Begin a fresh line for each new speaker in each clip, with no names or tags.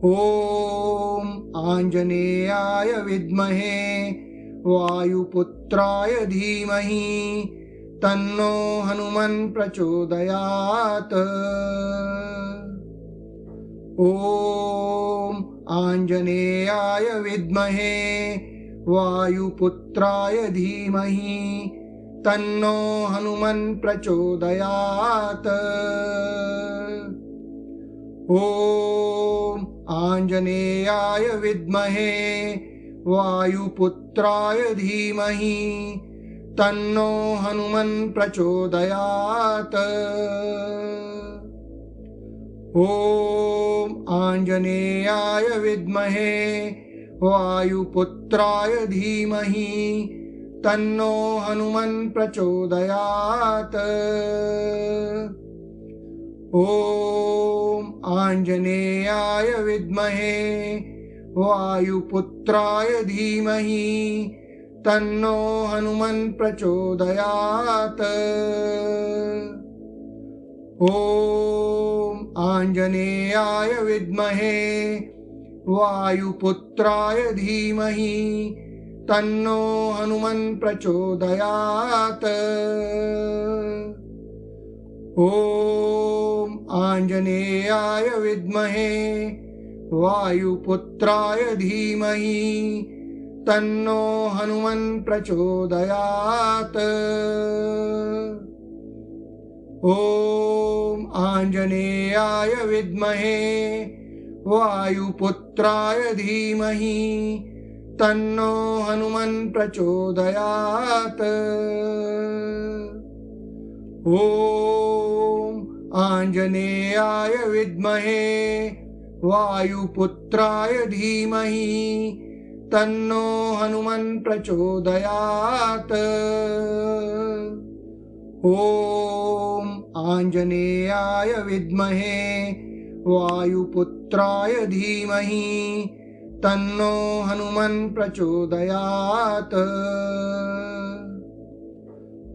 ॐ आञ्जनेयाय विद्महे वायुपुत्राय धीमहि तन्नो हनुमन् प्रचोदयात्। ॐ आञ्जनेयाय विद्महे वायुपुत्राय धीमहि तन्नो हनुमन् प्रचोदयात्। ॐ आञ्जनेयाय विद्महे वायुपुत्राय धीमहि तन्नो हनुमन् प्रचोदयात्। ॐ आञ्जनेयाय विद्महे वायुपुत्राय धीमहि तन्नो हनुमन् प्रचोदयात्। ॐ आञ्जनेयाय विद्महे वायुपुत्राय धीमहि तन्नो हनुमन् प्रचोदयात्। ॐ आञ्जनेयाय विद्महे वायुपुत्राय धीमहि तन्नो हनुमन् प्रचोदयात्। ॐ आञ्जनेयाय विद्महे वायुपुत्राय धीमहि तन्नो हनुमन् प्रचोदयात्। ॐ आञ्जनेयाय विद्महे वायुपुत्राय धीमहि तन्नो हनुमन् प्रचोदयात्। ॐ आञ्जनेयाय विद्महे वायुपुत्राय धीमहि तन्नो हनुमन् प्रचोदयात्। ॐ आञ्जनेयाय विद्महे वायुपुत्राय धीमहि तन्नो हनुमन् प्रचोदयात्।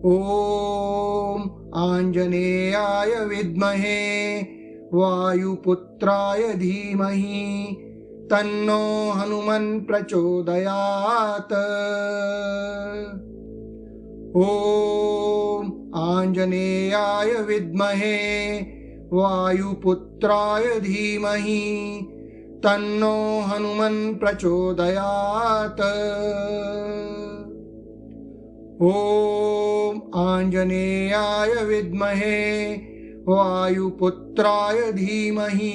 ॐ आञ्जनेयाय विद्महे वायुपुत्राय धीमहि तन्नो हनुमन् प्रचोदयात्। ॐ आञ्जनेयाय विद्महे वायुपुत्राय धीमहि तन्नो हनुमन् प्रचोदयात्। ॐ आञ्जनेयाय विद्महे वायुपुत्राय धीमहि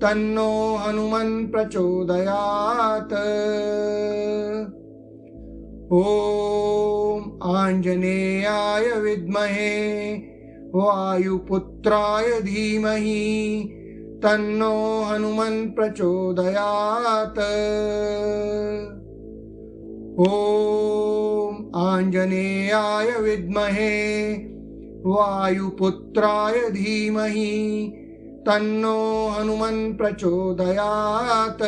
तन्नो हनुमन् प्रचोदयात्। ॐ आञ्जनेयाय विद्महे वायुपुत्राय धीमहि तन्नो हनुमन् प्रचोदयात्। ॐ आञ्जनेयाय विद्महे वायुपुत्राय धीमहि तन्नो हनुमन् प्रचोदयात्।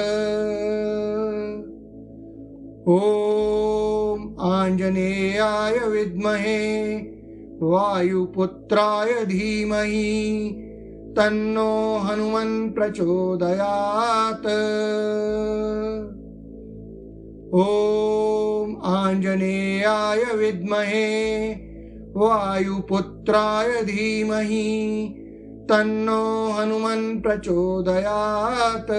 ॐ आञ्जनेयाय विद्महे वायुपुत्राय धीमहि तन्नो हनुमन् प्रचोदयात्। ॐ आञ्जनेयाय विद्महे वायुपुत्राय धीमहि तन्नो हनुमन् प्रचोदयात्।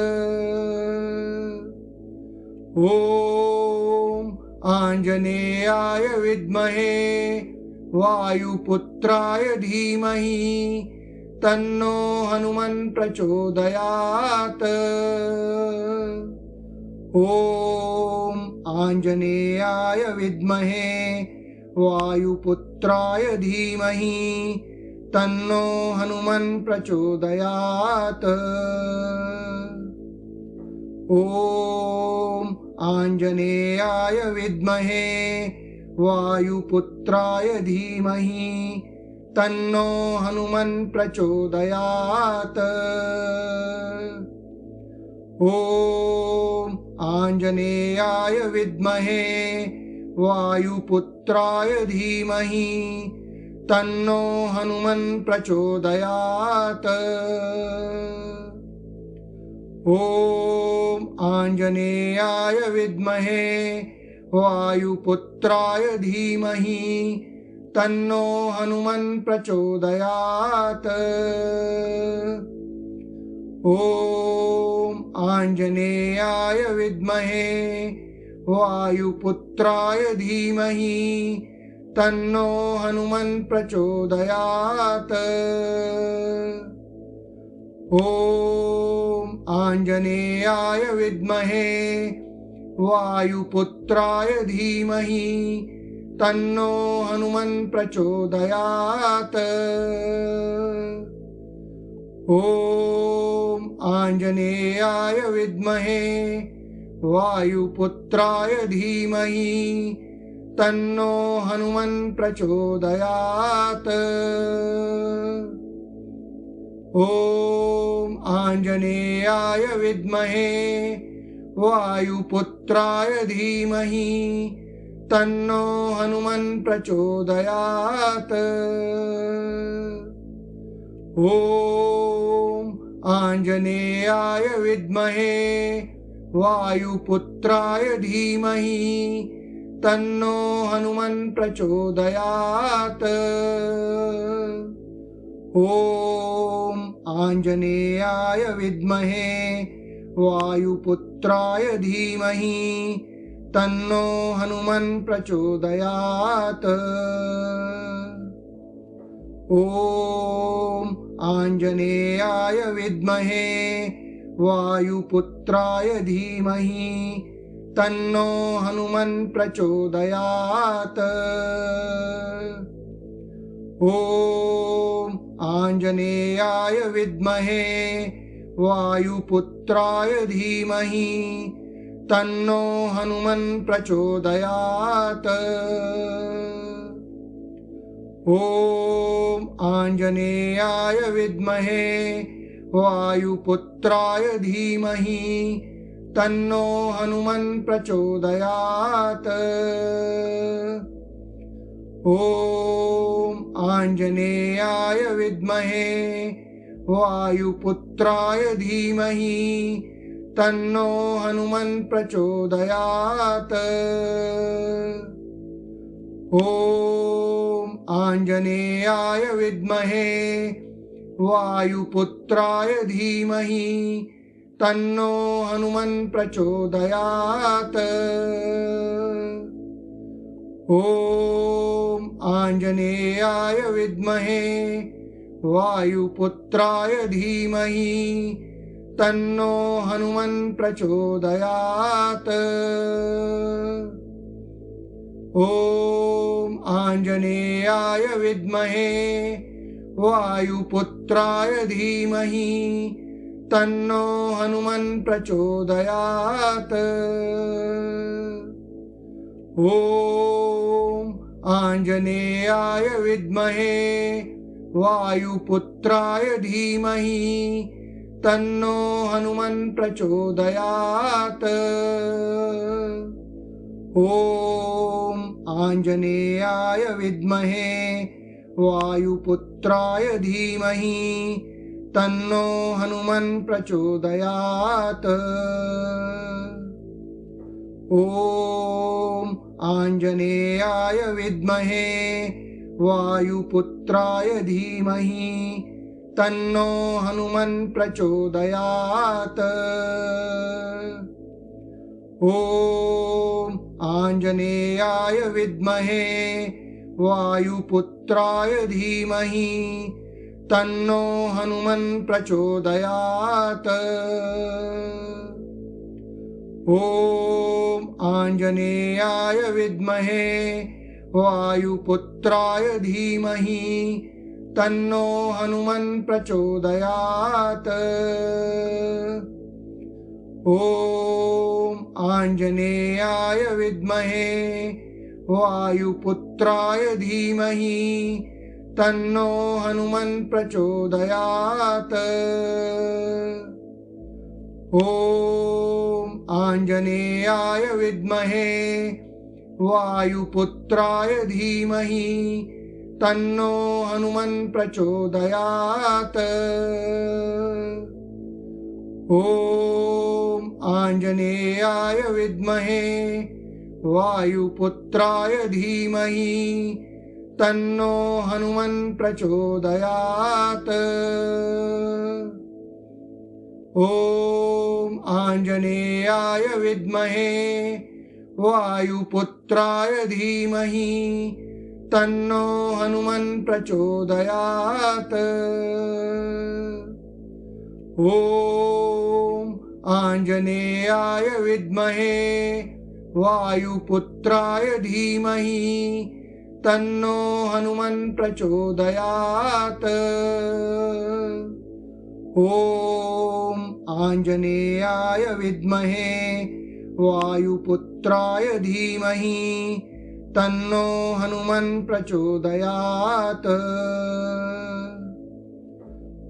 ॐ आञ्जनेयाय विद्महे वायुपुत्राय धीमहि तन्नो हनुमन् प्रचोदयात्। ॐ आञ्जनेयाय विद्महे वायुपुत्राय धीमहि तन्नो हनुमन् प्रचोदयात्। ॐ आञ्जनेयाय विद्महे वायुपुत्राय धीमहि तन्नो हनुमन् प्रचोदयात्। ॐ आञ्जनेयाय विद्महे वायुपुत्राय धीमहि तन्नो हनुमन् प्रचोदयात्। ॐ आञ्जनेयाय विद्महे वायुपुत्राय धीमहि तन्नो हनुमन् प्रचोदयात्। ॐ आञ्जनेयाय विद्महे वायुपुत्राय धीमहि तन्नो हनुमन् प्रचोदयात्। ॐ आञ्जनेयाय विद्महे वायुपुत्राय धीमहि तन्नो हनुमन् प्रचोदयात्। ॐ आञ्जनेयाय विद्महे वायुपुत्राय धीमहि तन्नो हनुमन् प्रचोदयात्। ॐ आञ्जनेयाय विद्महे वायुपुत्राय धीमहि तन्नो हनुमन् प्रचोदयात्। ॐ आञ्जनेयाय विद्महे वायुपुत्राय धीमहि तन्नो हनुमन् प्रचोदयात्। ॐ आञ्जनेयाय विद्महे वायुपुत्राय धीमहि तन्नो हनुमन् प्रचोदयात्। ॐ आञ्जनेयाय विद्महे वायुपुत्राय धीमहि तन्नो हनुमन् प्रचोदयात्। ॐ आञ्जनेयाय विद्महे वायुपुत्राय धीमहि तन्नो हनुमन् प्रचोदयात्। ॐ आञ्जनेयाय विद्महे वायुपुत्राय धीमहि तन्नो हनुमन् प्रचोदयात्। ॐ आञ्जनेयाय विद्महे वायुपुत्राय धीमहि तन्नो हनुमन् प्रचोदयात्। ॐ आञ्जनेयाय विद्महे वायुपुत्राय धीमहि तन्नो हनुमन् प्रचोदयात्। ॐ आञ्जनेयाय विद्महे वायुपुत्राय धीमहि तन्नो हनुमन् प्रचोदयात्। ॐ आञ्जनेयाय विद्महे वायुपुत्राय धीमहि तन्नो हनुमन् प्रचोदयात्। ॐ आञ्जनेयाय विद्महे वायुपुत्राय धीमहि तन्नो हनुमन् प्रचोदयात्। ॐ आञ्जनेयाय विद्महे वायुपुत्राय धीमहि तन्नो हनुमन् प्रचोदयात्। ॐ आञ्जनेयाय विद्महे वायुपुत्राय धीमहि तन्नो हनुमन् प्रचोदयात्। ॐ आञ्जनेयाय विद्महे वायुपुत्राय धीमहि तन्नो हनुमन् प्रचोदयात्। ॐ आञ्जनेयाय विद्महे वायुपुत्राय धीमहि तन्नो हनुमन् प्रचोदयात्। ॐ आञ्जनेयाय विद्महे वायुपुत्राय धीमहि तन्नो हनुमन् प्रचोदयात्। ॐ आञ्जनेयाय विद्महे वायुपुत्राय धीमहि तन्नो हनुमन् प्रचोदयात्। ॐ आञ्जनेयाय विद्महे वायुपुत्राय धीमहि तन्नो हनुमन् प्रचोदयात्। ॐ आञ्जनेयाय विद्महे वायुपुत्राय धीमहि तन्नो हनुमन् प्रचोदयात्। ॐ आञ्जनेयाय विद्महे वायुपुत्राय धीमहि तन्नो हनुमन् प्रचोदयात्। ॐ आञ्जनेयाय विद्महे वायुपुत्राय धीमहि तन्नो हनुमन् प्रचोदयात्।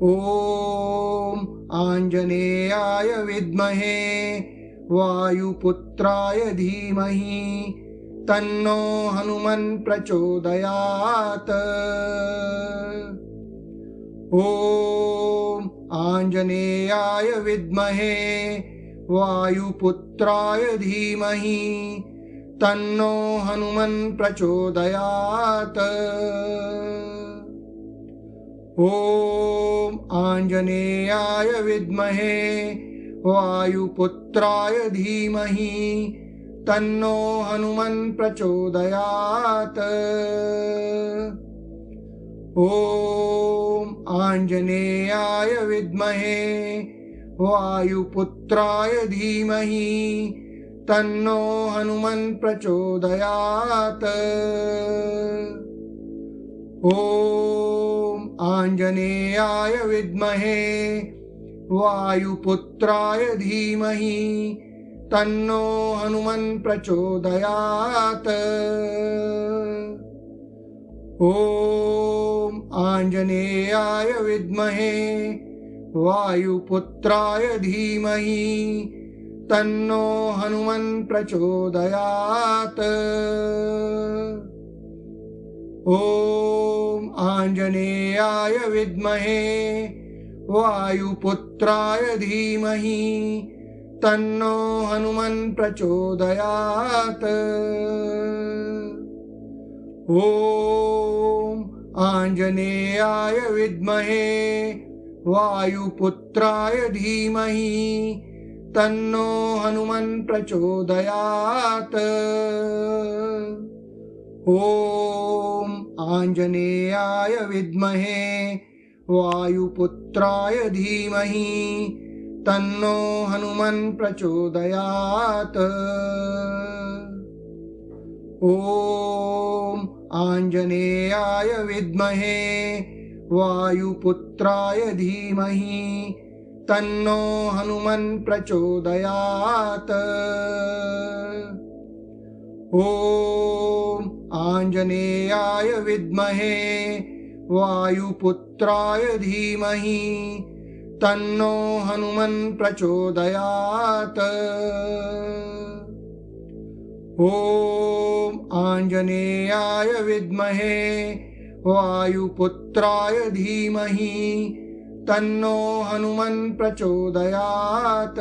ॐ आञ्जनेयाय विद्महे वायुपुत्राय धीमहि तन्नो हनुमन् प्रचोदयात्। ॐ आञ्जनेयाय विद्महे वायुपुत्राय धीमहि तन्नो हनुमन् प्रचोदयात्। ॐ आञ्जनेयाय विद्महे वायुपुत्राय धीमहि तन्नो हनुमन् प्रचोदयात्। ॐ आञ्जनेयाय विद्महे वायुपुत्राय धीमहि तन्नो हनुमन् प्रचोदयात्। ॐ आञ्जनेयाय विद्महे वायुपुत्राय धीमहि तन्नो हनुमन् प्रचोदयात्। ॐ आञ्जनेयाय विद्महे वायुपुत्राय धीमहि तन्नो हनुमन् प्रचोदयात्। ॐ आञ्जनेयाय विद्महे वायुपुत्राय धीमहि तन्नो हनुमन् प्रचोदयात्। ॐ आञ्जनेयाय विद्महे वायुपुत्राय धीमहि तन्नो हनुमन् प्रचोदयात्। ॐ आञ्जनेयाय विद्महे वायुपुत्राय धीमहि तन्नो हनुमन् प्रचोदयात्। ॐ आञ्जनेयाय विद्महे वायुपुत्राय धीमहि तन्नो हनुमन् प्रचोदयात्। ॐ आञ्जनेयाय विद्महे वायुपुत्राय धीमहि तन्नो हनुमन् प्रचोदयात्। ॐ आञ्जनेयाय विद्महे वायुपुत्राय धीमहि तन्नो हनुमन् प्रचोदयात्।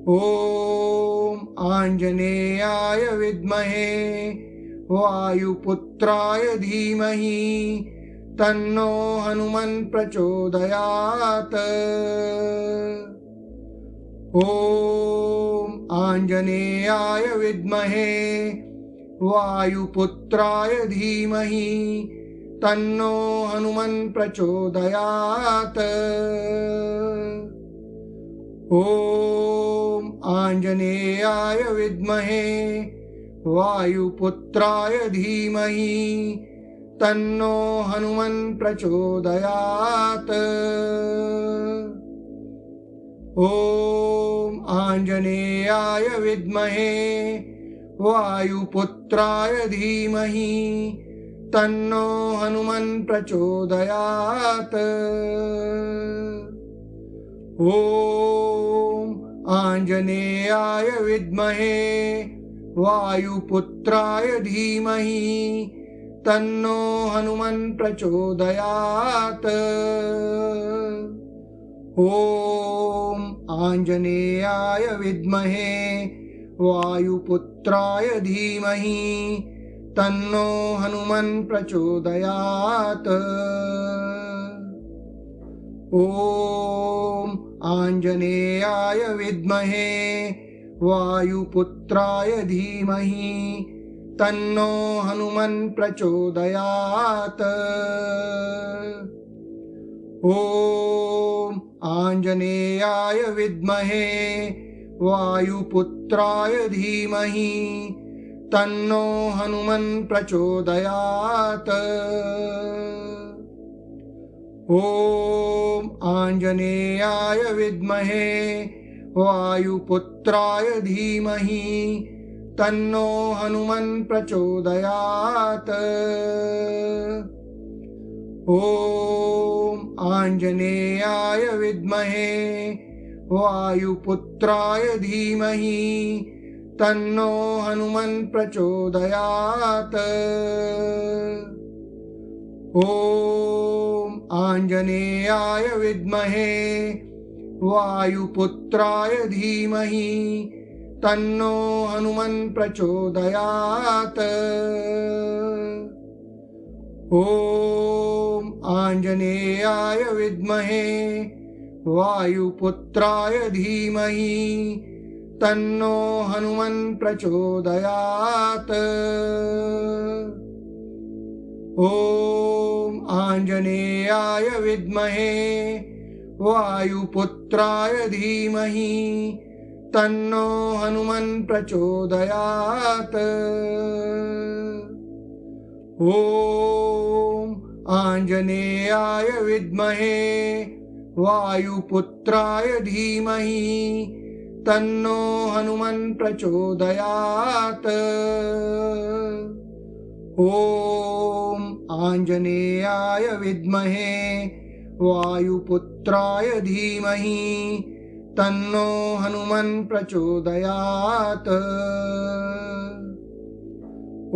ॐ आञ्जनेयाय विद्महे वायुपुत्राय धीमहि तन्नो हनुमन् प्रचोदयात्। ॐ आञ्जनेयाय विद्महे वायुपुत्राय धीमहि तन्नो हनुमन् प्रचोदयात्। ॐ आञ्जनेयाय विद्महे वायुपुत्राय धीमहि तन्नो हनुमन् प्रचोदयात्। ॐ आञ्जनेयाय विद्महे वायुपुत्राय धीमहि तन्नो हनुमन् प्रचोदयात्। ॐ आञ्जनेयाय विद्महे वायुपुत्राय धीमहि तन्नो हनुमन् प्रचोदयात्। ॐ आञ्जनेयाय विद्महे वायुपुत्राय धीमहि तन्नो हनुमन् प्रचोदयात्। ॐ आञ्जनेयाय विद्महे वायुपुत्राय धीमहि तन्नो हनुमन् प्रचोदयात्। ॐ आञ्जनेयाय विद्महे वायुपुत्राय धीमहि तन्नो हनुमन् प्रचोदयात्। ॐ आञ्जनेयाय विद्महे वायुपुत्राय धीमहि तन्नो हनुमन् प्रचोदयात्। ॐ आञ्जनेयाय विद्महे वायुपुत्राय धीमहि तन्नो हनुमन् प्रचोदयात्। ॐ आञ्जनेयाय विद्महे वायुपुत्राय धीमहि तन्नो हनुमन् प्रचोदयात्। ॐ आञ्जनेयाय विद्महे वायुपुत्राय धीमहि तन्नो हनुमन् प्रचोदयात्। ॐ आञ्जनेयाय विद्महे वायुपुत्राय धीमहि तन्नो हनुमन् प्रचोदयात्। ॐ आञ्जनेयाय विद्महे वायुपुत्राय धीमहि तन्नो हनुमन् प्रचोदयात्। ॐ आञ्जनेयाय विद्महे वायुपुत्राय धीमहि तन्नो हनुमन् प्रचोदयात्।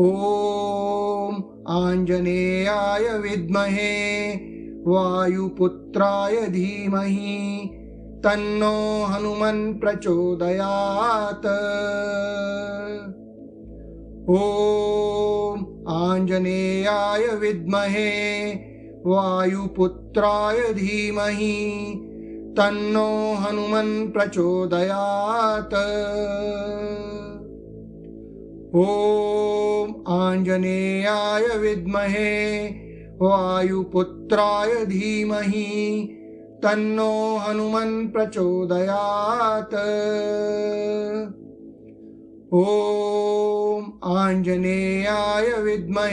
ॐ आञ्जनेयाय विद्महे वायुपुत्राय धीमहि तन्नो हनुमन् प्रचोदयात्। ॐ आञ्जनेयाय विद्महे वायुपुत्राय धीमहि तन्नो हनुमन् प्रचोदयात्। ॐ आञ्जनेयाय विद्महे वायुपुत्राय धीमहि तन्नो हनुमन् प्रचोदयात्। ॐ आञ्जनेयाय विद्महे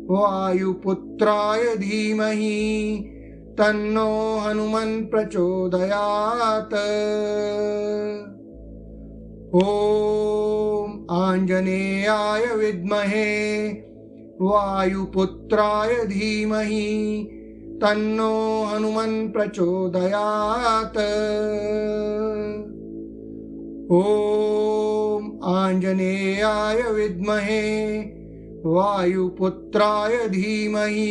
वायुपुत्राय धीमहि तन्नो हनुमन् प्रचोदयात्। ॐ आञ्जनेयाय विद्महे वायुपुत्राय धीमहि तन्नो हनुमन् प्रचोदयात्। ॐ आञ्जनेयाय विद्महे वायुपुत्राय धीमहि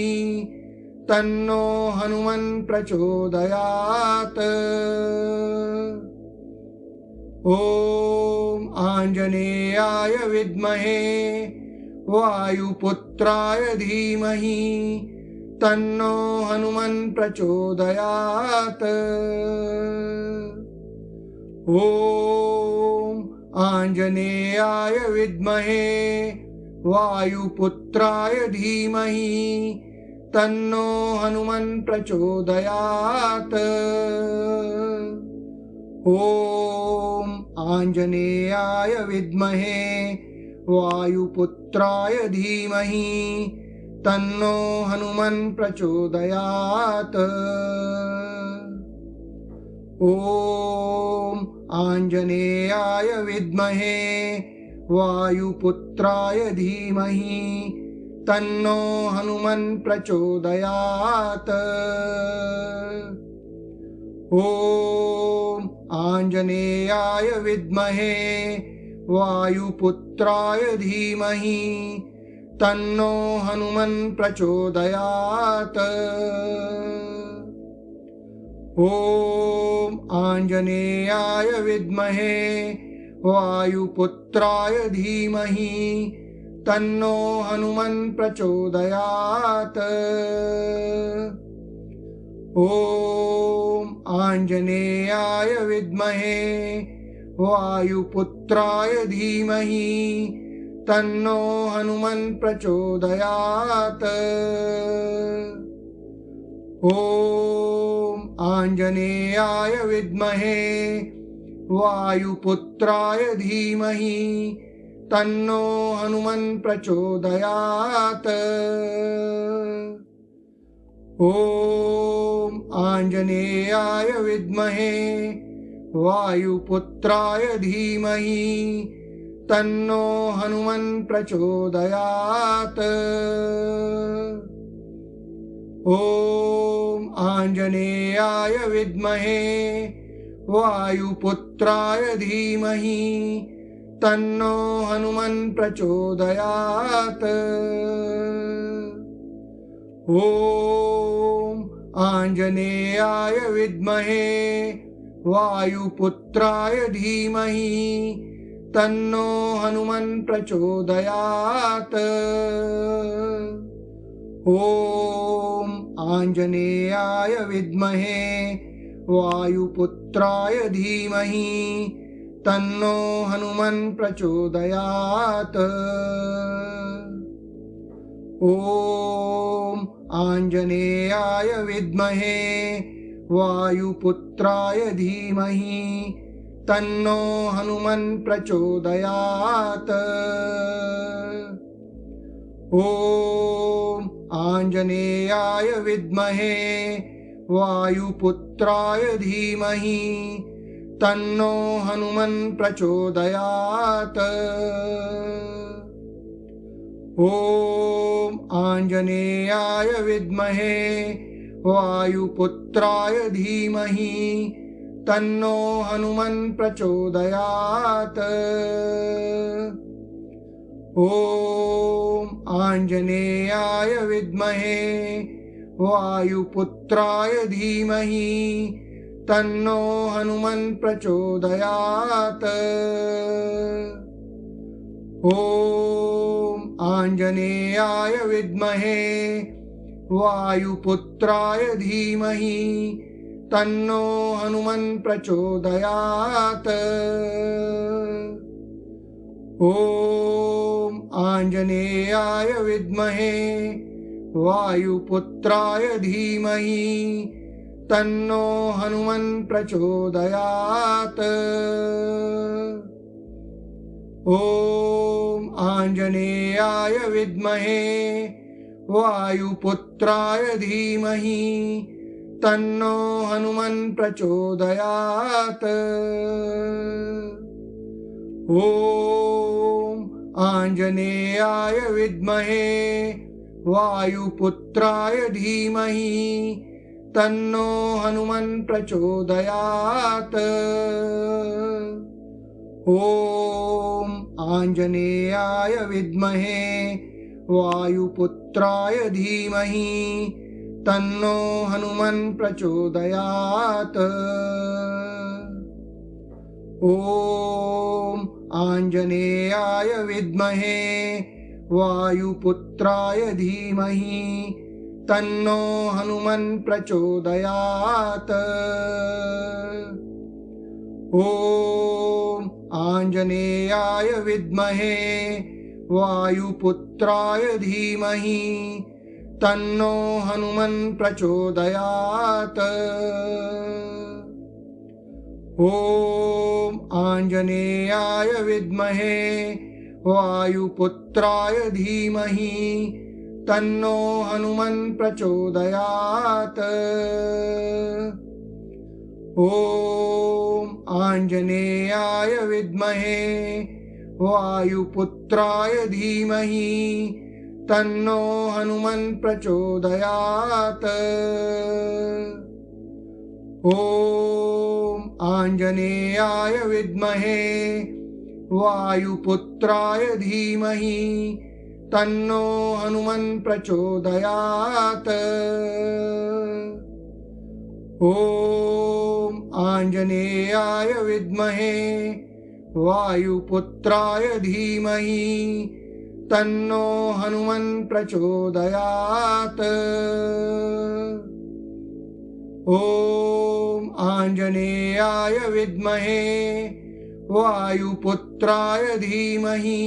तन्नो हनुमन् प्रचोदयात्। ॐ आञ्जनेयाय विद्महे वायुपुत्राय धीमहि तन्नो हनुमन् प्रचोदयात्। ॐ आञ्जनेयाय विद्महे वायुपुत्राय धीमहि तन्नो हनुमन् प्रचोदयात्। ॐ आञ्जनेयाय विद्महे वायुपुत्राय धीमहि तन्नो हनुमन् प्रचोदयात्। ॐ आञ्जनेयाय विद्महे वायुपुत्राय धीमहि तन्नो हनुमन् प्रचोदयात्। ॐ आञ्जनेयाय विद्महे वायुपुत्राय धीमहि तन्नो हनुमन् प्रचोदयात्। ॐ आञ्जनेयाय विद्महे वायुपुत्राय धीमहि तन्नो हनुमन् प्रचोदयात्। ॐ आञ्जनेयाय विद्महे वायुपुत्राय धीमहि तन्नो हनुमन् प्रचोदयात्। ॐ आञ्जनेयाय विद्महे वायुपुत्राय धीमहि तन्नो हनुमन् प्रचोदयात्। ॐ आञ्जनेयाय विद्महे वायुपुत्राय धीमहि तन्नो हनुमन् प्रचोदयात्। ॐ आञ्जनेयाय विद्महे वायुपुत्राय धीमहि तन्नो हनुमन् प्रचोदयात्। ॐ आञ्जनेयाय विद्महे वायुपुत्राय धीमहि तन्नो हनुमन् प्रचोदयात्। ॐ आञ्जनेयाय विद्महे वायुपुत्राय धीमहि तन्नो हनुमन् प्रचोदयात्। ॐ आञ्जनेयाय विद्महे वायुपुत्राय धीमहि तन्नो हनुमन् प्रचोदयात्। ॐ आञ्जनेयाय विद्महे वायुपुत्राय धीमहि तन्नो हनुमन् प्रचोदयात्। ॐ आञ्जनेयाय विद्महे वायुपुत्राय धीमहि तन्नो हनुमन् प्रचोदयात्। ॐ आञ्जनेयाय विद्महे वायुपुत्राय धीमहि तन्नो हनुमन् प्रचोदयात्। ॐ आञ्जनेयाय विद्महे वायुपुत्राय धीमहि तन्नो हनुमन् प्रचोदयात्। ॐ आञ्जनेयाय विद्महे वायुपुत्राय धीमहि तन्नो हनुमन् प्रचोदयात्। ॐ आञ्जनेयाय विद्महे वायुपुत्राय धीमहि तन्नो हनुमन् प्रचोदयात्। ॐ आञ्जनेयाय विद्महे वायुपुत्राय धीमहि तन्नो हनुमन् प्रचोदयात्। ॐ आञ्जनेयाय विद्महे वायुपुत्राय धीमहि तन्नो हनुमन् प्रचोदयात्। ॐ आञ्जनेयाय विद्महे वायुपुत्राय धीमहि तन्नो हनुमन् प्रचोदयात्। ॐ आञ्जनेयाय विद्महे वायुपुत्राय धीमहि तन्नो हनुमन् प्रचोदयात्। ॐ आञ्जनेयाय विद्महे वायुपुत्राय धीमहि तन्नो हनुमन् प्रचोदयात्। ॐ आञ्जनेयाय विद्महे वायुपुत्राय धीमहि तन्नो हनुमन् प्रचोदयात्। ॐ आञ्जनेयाय विद्महे वायुपुत्राय धीमहि तन्नो हनुमन् प्रचोदयात्। ॐ आञ्जनेयाय विद्महे वायुपुत्राय धीमहि तन्नो हनुमन् प्रचोदयात्। ॐ आञ्जनेयाय विद्महे वायुपुत्राय धीमहि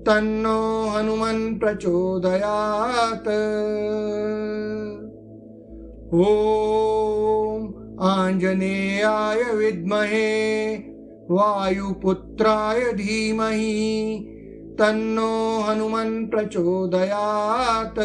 तन्नो हनुमन् प्रचोदयात्। ॐ आञ्जनेयाय विद्महे वायुपुत्राय धीमहि तन्नो हनुमन् प्रचोदयात्।